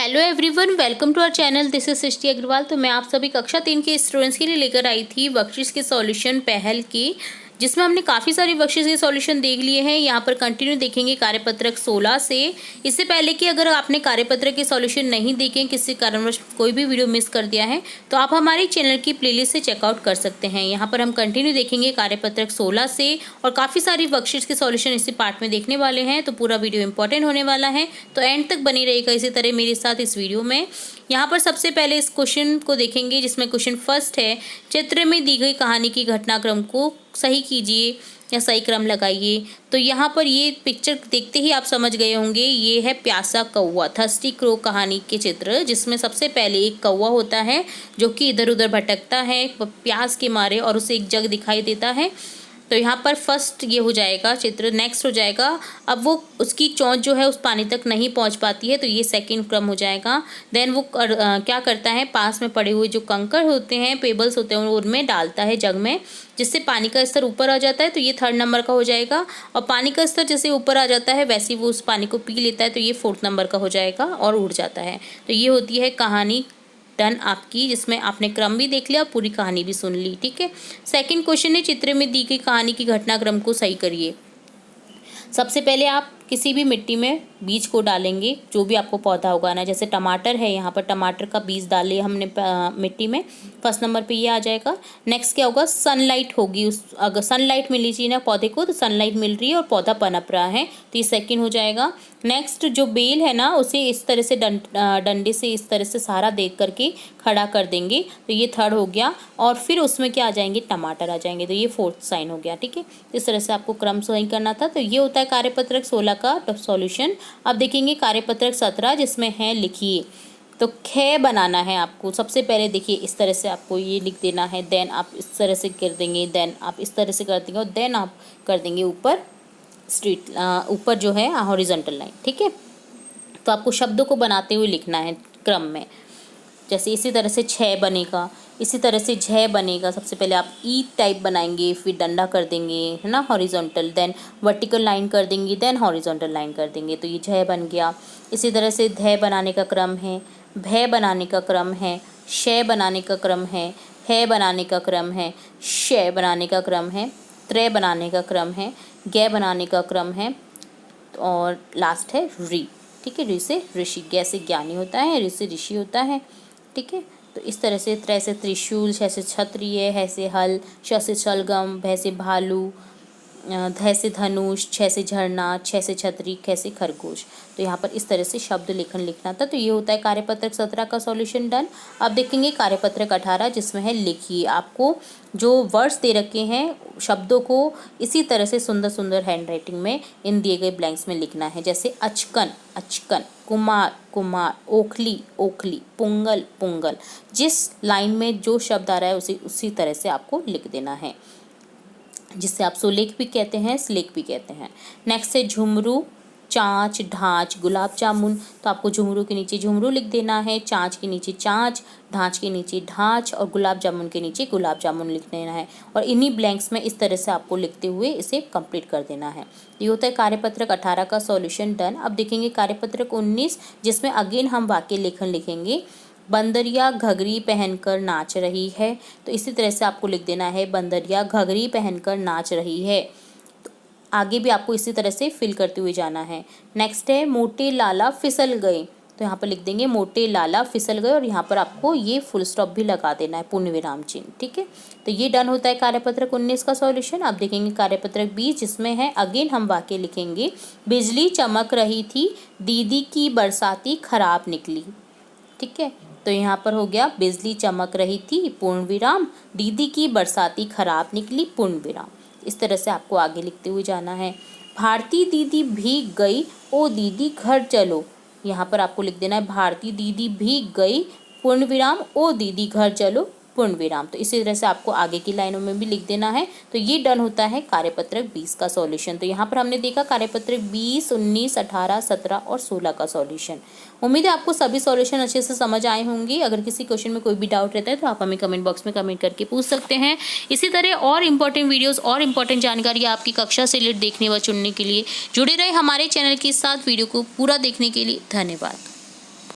Hello everyone, welcome to our channel. This is Srishti Agarwal. तो मैं आप सभी कक्षा 3 के स्टूडेंट्स के लिए लेकर आई थी वर्कशीट्स के सॉल्यूशन पहल की, जिसमें हमने काफ़ी सारे वर्कशीट्स के सॉल्यूशन देख लिए हैं। यहाँ पर कंटिन्यू देखेंगे कार्यपत्रक 16 से। इससे पहले कि अगर आपने कार्यपत्रक के सॉल्यूशन नहीं देखे, किसी कारणवश कोई भी वीडियो मिस कर दिया है, तो आप हमारे चैनल की प्लेलिस्ट से चेकआउट कर सकते हैं। यहाँ पर हम कंटिन्यू देखेंगे कार्यपत्रक 16 से और काफ़ी सारी वर्कशीट्स के सॉल्यूशन इसी पार्ट में देखने वाले हैं। तो पूरा वीडियो इंपॉर्टेंट होने वाला है, तो एंड तक बनी रहेगा इसी तरह मेरे साथ इस वीडियो में। यहाँ पर सबसे पहले इस क्वेश्चन को देखेंगे, जिसमें क्वेश्चन फर्स्ट है, चित्र में दी गई कहानी की घटनाक्रम को सही कीजिए या सही क्रम लगाइए। तो यहाँ पर ये पिक्चर देखते ही आप समझ गए होंगे, ये है प्यासा कौवा, थर्स्टी क्रो कहानी के चित्र, जिसमें सबसे पहले एक कौवा होता है जो कि इधर उधर भटकता है प्यास के मारे और उसे एक जग दिखाई देता है। तो यहाँ पर फर्स्ट ये हो जाएगा चित्र। नेक्स्ट हो जाएगा, अब वो उसकी चोंच जो है उस पानी तक नहीं पहुँच पाती है, तो ये सेकंड क्रम हो जाएगा। देन वो क्या करता है, पास में पड़े हुए जो कंकड़ होते हैं, पेबल्स होते हैं, उनमें डालता है जग में, जिससे पानी का स्तर ऊपर आ जाता है, तो ये थर्ड नंबर का हो जाएगा। और पानी का स्तर जैसे ऊपर आ जाता है वैसे ही वो उस पानी को पी लेता है, तो ये फोर्थ नंबर का हो जाएगा और उड़ जाता है। तो ये होती है कहानी डन आपकी, जिसमें आपने क्रम भी देख लिया और पूरी कहानी भी सुन ली। ठीक है। सेकंड क्वेश्चन है, चित्र में दी गई कहानी की घटनाक्रम को सही करिए। सबसे पहले आप किसी भी मिट्टी में बीज को डालेंगे, जो भी आपको पौधा उगाना है। जैसे टमाटर है, यहाँ पर टमाटर का बीज डाले हमने मिट्टी में, फर्स्ट नंबर पे ये आ जाएगा। नेक्स्ट क्या होगा, सनलाइट होगी, उस अगर सनलाइट मिली चाहिए ना पौधे को, तो सनलाइट मिल रही है और पौधा पनप रहा है, तो ये सेकंड हो जाएगा। नेक्स्ट जो बेल है ना, उसे इस तरह से डंडे से इस तरह से सहारा दे करके खड़ा कर देंगे, तो ये थर्ड हो गया। और फिर उसमें क्या आ जाएंगे, टमाटर आ जाएंगे, तो ये फोर्थ साइन हो गया। ठीक है। इस तरह से आपको क्रम सही करना था। तो ये होता है कार्यपत्रक 16 का सॉल्यूशन। अब देखेंगे कार्यपत्रक 17, जिसमें है लिखिए। तो ख बनाना है आपको। सबसे पहले देखिए, इस तरह से आपको ये लिख देना है, देन आप इस तरह से कर देंगे, देन आप इस तरह से कर देंगे, और देन आप कर देंगे ऊपर स्ट्रीट, ऊपर जो है हॉरिजॉन्टल लाइन। ठीक है। तो आपको शब्दों को बनाते हुए लिखना है क्रम में। जैसे इसी तरह से छः बनेगा, इसी तरह से झ बनेगा। सबसे पहले आप ई टाइप बनाएंगे, फिर डंडा कर देंगे, है ना, हॉरिजॉन्टल, देन वर्टिकल लाइन कर देंगे, देन हॉरिजॉन्टल लाइन कर देंगे, तो ये झ बन गया। इसी तरह से ध बनाने का क्रम है, भय बनाने का क्रम है, श बनाने का क्रम है, है बनाने का क्रम है, श बनाने का क्रम है, त्रय बनाने का क्रम है, ग बनाने का क्रम है, और लास्ट है री। ठीक है। ऋ से ऋषि, ग से ज्ञानी होता है, ऋ से ऋषि होता है। ठीक है। तो इस तरह से त्रय से त्रिशूल, छ से क्षत्रिय, है से हल, श से शलगम, भय से भालू, ध से धनुष, छ से झरना, छ से छतरी, ख से खरगोश। तो यहाँ पर इस तरह से शब्द लेखन लिखना था। तो ये होता है कार्यपत्रक 17 का सॉल्यूशन डन। अब देखेंगे कार्यपत्रक 18, जिसमें है लिखिए। आपको जो वर्ड्स दे रखे हैं, शब्दों को इसी तरह से सुंदर सुंदर हैंड राइटिंग में इन दिए गए ब्लैंक्स में लिखना है। जैसे अचकन, अचकन, कुमार, कुमार, ओखली, ओखली, पुंगल, पुंगल। जिस लाइन में जो शब्द आ रहा है उसी तरह से आपको लिख देना है, जिससे आप सुलेख भी कहते हैं, स्लेख भी कहते हैं। नेक्स्ट है झुमरू, चाँच, ढाँच, गुलाब जामुन। तो आपको झुमरू के नीचे झुमरू लिख देना है, चाँच के नीचे चाँच, ढाँच के नीचे ढाँच, और गुलाब जामुन के नीचे गुलाब जामुन लिख देना है। और इन्हीं ब्लैंक्स में इस तरह से आपको लिखते हुए इसे कंप्लीट कर देना है। ये होता है कार्यपत्रक 18 का सॉल्यूशन डन। अब देखेंगे कार्यपत्रक 19, जिसमें अगेन हम वाक्य लेखन लिखेंगे। बंदरिया घघरी पहनकर नाच रही है। तो इसी तरह से आपको लिख देना है, बंदरिया घघरी पहनकर नाच रही है। तो आगे भी आपको इसी तरह से फिल करते हुए जाना है। नेक्स्ट है मोटे लाला फिसल गए। तो यहाँ पर लिख देंगे मोटे लाला फिसल गए, और यहाँ पर आपको ये फुल स्टॉप भी लगा देना है, पूर्ण विराम चिन्ह। ठीक है। तो ये डन होता है कार्यपत्रक 19 का सॉल्यूशन। अब देखेंगे कार्यपत्रक 20, जिसमें है अगेन हम वाक्य लिखेंगे। बिजली चमक रही थी, दीदी की बरसाती खराब निकली। ठीक है। तो यहाँ पर हो गया, बिजली चमक रही थी, पूर्ण विराम, दीदी की बरसाती खराब निकली, पूर्ण विराम। इस तरह से आपको आगे लिखते हुए जाना है। भारती दीदी भीग गई, ओ दीदी घर चलो। यहाँ पर आपको लिख देना है, भारती दीदी भीग गई, पूर्ण विराम, ओ दीदी घर चलो, पूर्ण विराम। तो इसी तरह से आपको आगे की लाइनों में भी लिख देना है। तो ये डन होता है कार्यपत्रक 20 का सॉल्यूशन। तो यहाँ पर हमने देखा कार्यपत्रक 20, 19, 18, 17 और 16 का सॉल्यूशन। उम्मीद है आपको सभी सॉल्यूशन अच्छे से समझ आए होंगे। अगर किसी क्वेश्चन में कोई भी डाउट रहता है तो आप हमें कमेंट बॉक्स में कमेंट करके पूछ सकते हैं। इसी तरह और इंपॉर्टेंट वीडियोस और इंपॉर्टेंट जानकारी आपकी कक्षा से रिलेटेड देखने व चुनने के लिए जुड़े रहे हमारे चैनल के साथ। वीडियो को पूरा देखने के लिए धन्यवाद।